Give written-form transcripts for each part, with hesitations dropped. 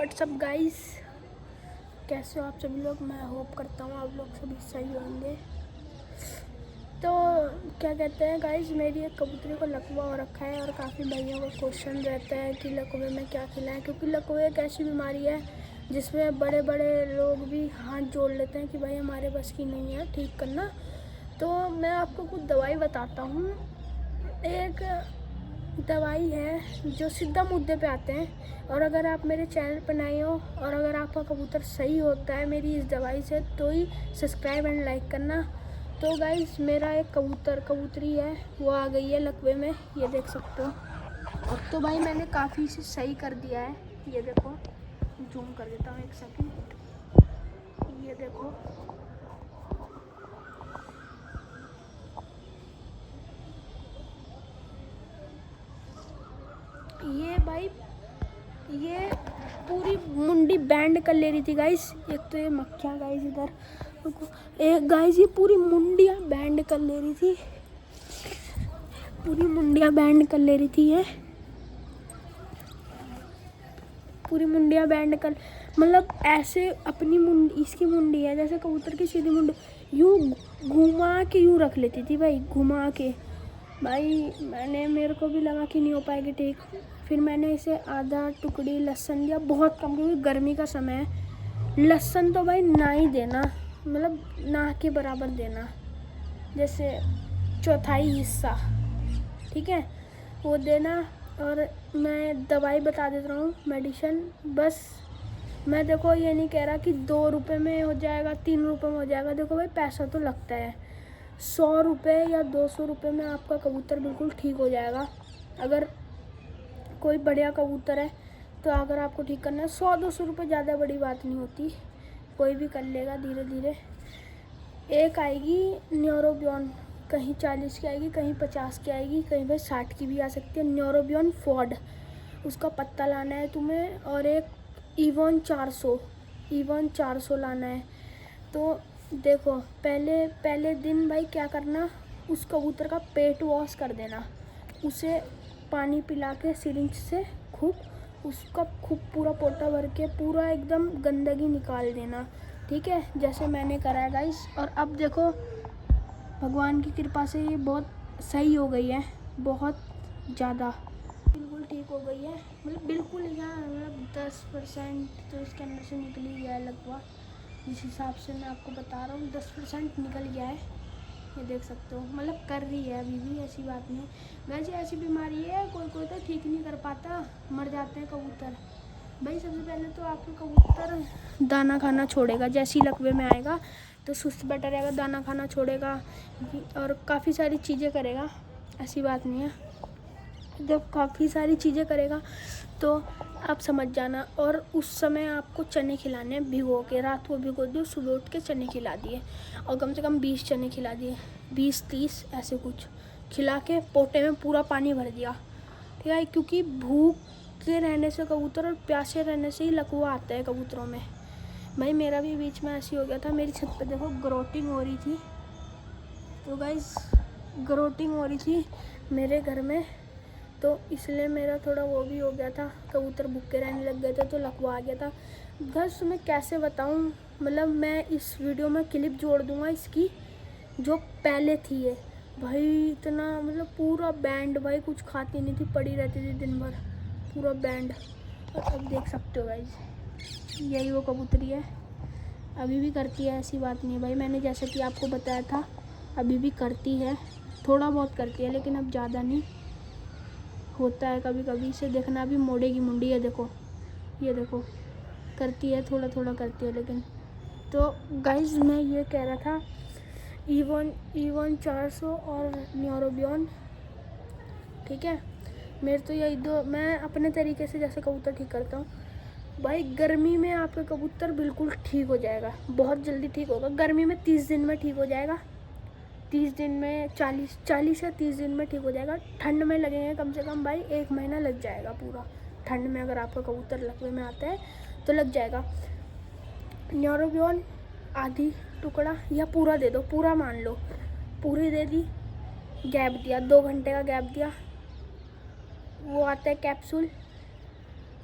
WhatsApp guys, कैसे हो आप सभी लोग। मैं होप करता हूँ आप लोग सभी सही होंगे। तो क्या कहते हैं गाइस, मेरी एक कबूतरी को लकवा हो रखा है और काफ़ी भाइयों का क्वेश्चन रहता है कि लकवे में क्या खिलाएं, क्योंकि लकवे एक ऐसी बीमारी है जिसमें बड़े बड़े लोग भी हाथ जोड़ लेते हैं कि भाई हमारे बस की नहीं है ठीक करना। तो मैं आपको कुछ दवाई बताता हूँ। एक दवाई है जो सीधा मुद्दे पे आते हैं, और अगर आप मेरे चैनल पर नए हो और अगर आपका कबूतर सही होता है मेरी इस दवाई से, तो ही सब्सक्राइब एंड लाइक करना। तो गाइस, मेरा एक कबूतरी है, वो आ गई है लकवे में, ये देख सकते हो। अब तो भाई मैंने काफ़ी इसे सही कर दिया है, ये देखो, जूम कर देता हूँ एक सेकंड, ये देखो। ये भाई, ये पूरी मुंडी बैंड कर ले रही थी गाइस। एक तो ये मक्खियाँ गाइस इधर, एक गाइस ये पूरी मुंडियाँ बैंड कर ले रही थी, पूरी मुंडियाँ बैंड कर ले रही थी ये, पूरी मुंडियाँ बैंड कर, मतलब ऐसे अपनी मुंडी, इसकी मुंडी है जैसे कबूतर की सीधी मुंडी, यूँ घुमा के यूँ रख लेती थी भाई, घुमा के। भाई मेरे को भी लगा कि नहीं हो पाएगी ठीक, फिर मैंने इसे आधा टुकड़ी लहसुन दिया, बहुत कम, क्योंकि गर्मी का समय है। लहसुन तो भाई ना ही देना, मतलब ना के बराबर देना, जैसे चौथाई हिस्सा, ठीक है, वो देना। और मैं दवाई बता देता हूँ, मेडिसिन बस। मैं देखो ये नहीं कह रहा कि 2 रुपये में हो जाएगा, 3 रुपये में हो जाएगा। देखो भाई, पैसा तो लगता है, 100 रुपये या 200 रुपये में आपका कबूतर बिल्कुल ठीक हो जाएगा। अगर कोई बढ़िया कबूतर है तो अगर आपको ठीक करना है, 100-200 रुपये ज़्यादा बड़ी बात नहीं होती, कोई भी कर लेगा धीरे धीरे। एक आएगी न्यूरोबियन, कहीं 40 की आएगी, कहीं 50 की आएगी, कहीं भाई 60 की भी आ सकती है। न्यूरोबियन फॉड, उसका पत्ता लाना है तुम्हें, और एक इवन 400 लाना है। तो देखो, पहले दिन भाई क्या करना, उस कबूतर का पेट वॉश कर देना, उसे पानी पिला के सिरिंज से खूब पूरा पोटा भर के पूरा एकदम गंदगी निकाल देना, ठीक है, जैसे मैंने करा है गाइस। और अब देखो, भगवान की कृपा से ये बहुत सही हो गई है, बहुत ज़्यादा बिल्कुल ठीक हो गई है, मतलब बिल्कुल यहाँ, मतलब 10% तो इसके अंदर से निकल ही गया है लगभग, जिस हिसाब से मैं आपको बता रहा हूँ 10% निकल गया है, ये देख सकते हो। मतलब कर रही है अभी भी, ऐसी बात नहीं। वैसे ऐसी बीमारी है, कोई तो ठीक नहीं कर पाता, मर जाते हैं कबूतर। भाई सबसे पहले तो आपके कबूतर दाना खाना छोड़ेगा, जैसे ही लकवे में आएगा तो सुस्त बैठा रहेगा, दाना खाना छोड़ेगा और काफ़ी सारी चीज़ें करेगा, ऐसी बात नहीं है। जब काफ़ी सारी चीज़ें करेगा तो आप समझ जाना। और उस समय आपको चने खिलाने भिगो के, रात को भिगो दिए, सुबह उठ के चने खिला दिए, और कम से कम 20 चने खिला दिए, 20-30 ऐसे कुछ खिला के पोटे में पूरा पानी भर दिया, ठीक है, क्योंकि भूख के रहने से कबूतर और प्यासे रहने से ही लकवा आता है कबूतरों में। भाई मेरा भी बीच में ऐसी हो गया था, मेरी छत पे देखो ग्रोटिंग हो रही थी, तो गाइस ग्रोटिंग हो रही थी मेरे घर में, तो इसलिए मेरा थोड़ा वो भी हो गया था, कबूतर भूखे रहने लग गए थे, तो लकवा आ गया था। बस तुम्हें कैसे बताऊं, मतलब मैं इस वीडियो में क्लिप जोड़ दूंगा इसकी, जो पहले थी ये, भाई इतना मतलब पूरा बैंड, भाई कुछ खाती नहीं थी, पड़ी रहती थी दिन भर, पूरा बैंड। और अब देख सकते हो गाइस, यही वो कबूतरी है, अभी भी करती है, ऐसी बात नहीं है भाई, मैंने जैसा कि आपको बताया था अभी भी करती है, थोड़ा बहुत करती है, लेकिन अब ज़्यादा नहीं, होता है कभी कभी। इसे देखना, भी मोड़ेगी मुंडी, है देखो, ये देखो, करती है, थोड़ा थोड़ा करती है लेकिन। तो गाइस मैं ये कह रहा था, इवन 400 और न्यूरोबियन, ठीक है, मेरे तो यही दो, मैं अपने तरीके से जैसे कबूतर ठीक करता हूँ। भाई गर्मी में आपका कबूतर बिल्कुल ठीक हो जाएगा, बहुत जल्दी ठीक होगा, गर्मी में 30 दिन में ठीक हो जाएगा, 30 दिन में, 40 या 30 दिन में ठीक हो जाएगा। ठंड में लगेंगे कम से कम भाई 1 महीना लग जाएगा पूरा, ठंड में अगर आपका कबूतर लकवे में आता है तो लग जाएगा। न्यूरोबियन आधी टुकड़ा या पूरा दे दो, पूरा मान लो, पूरी दे दी, गैप दिया, 2 घंटे का गैप दिया, वो आता है कैप्सूल,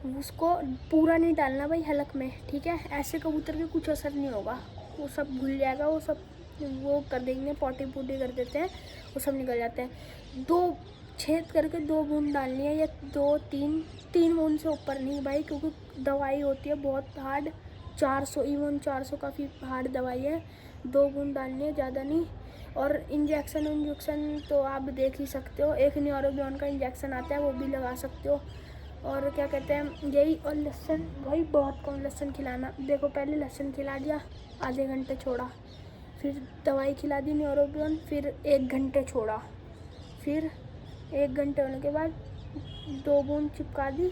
उसको पूरा नहीं डालना भाई हलक में, ठीक है। ऐसे कबूतर के कुछ असर नहीं होगा, वो सब घुल जाएगा, वो सब वो कर देंगे, पोटी पोटी कर देते हैं, वो सब निकल जाते हैं। 2 छेद करके 2 बूंद डालनी है, या 2-3 बूंद से ऊपर नहीं भाई, क्योंकि दवाई होती है बहुत हार्ड, 400 काफ़ी हार्ड दवाई है। 2 बूंद डालनी है, ज़्यादा नहीं। और इंजेक्शन तो आप देख ही सकते हो, एक न्यूरोबियन का इंजेक्शन आता है, वो भी लगा सकते हो। और क्या कहते हैं यही, और लहसुन भाई बहुत कम लहसुन खिलाना। देखो पहले लहसुन खिला दिया, आधे घंटे छोड़ा, फिर दवाई खिला दी न्यूरोबियन, फिर 1 घंटे छोड़ा, फिर 1 घंटे होने के बाद 2 बूंद चिपका दी,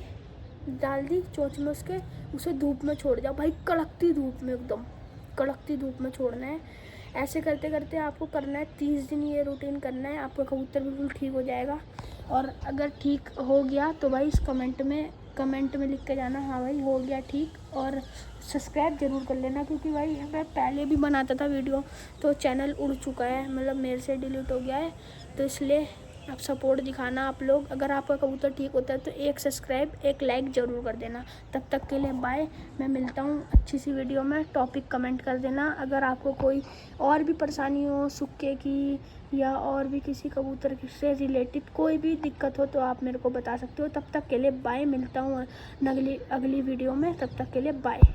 डाल दी चोंच में उसके, उसे धूप में छोड़ दिया भाई, कड़कती धूप में, एकदम कड़कती धूप में छोड़ना है। ऐसे करते करते आपको करना है 30 दिन, ये रूटीन करना है, आपका कबूतर बिल्कुल ठीक हो जाएगा। और अगर ठीक हो गया तो भाई इस कमेंट में लिख के जाना, हाँ भाई हो गया ठीक। और सब्सक्राइब ज़रूर कर लेना, क्योंकि भाई मैं पहले भी बनाता था वीडियो, तो चैनल उड़ चुका है, मतलब मेरे से डिलीट हो गया है, तो इसलिए आप सपोर्ट दिखाना आप लोग। अगर आपका कबूतर ठीक होता है तो 1 सब्सक्राइब 1 लाइक ज़रूर कर देना। तब तक के लिए बाय, मैं मिलता हूँ अच्छी सी वीडियो में। टॉपिक कमेंट कर देना, अगर आपको कोई और भी परेशानी हो सुक्के की, या और भी किसी कबूतर से रिलेटेड कोई भी दिक्कत हो, तो आप मेरे को बता सकते हो। तब तक के लिए बाय, मिलता हूँ अगली वीडियो में, तब तक के लिए बाय।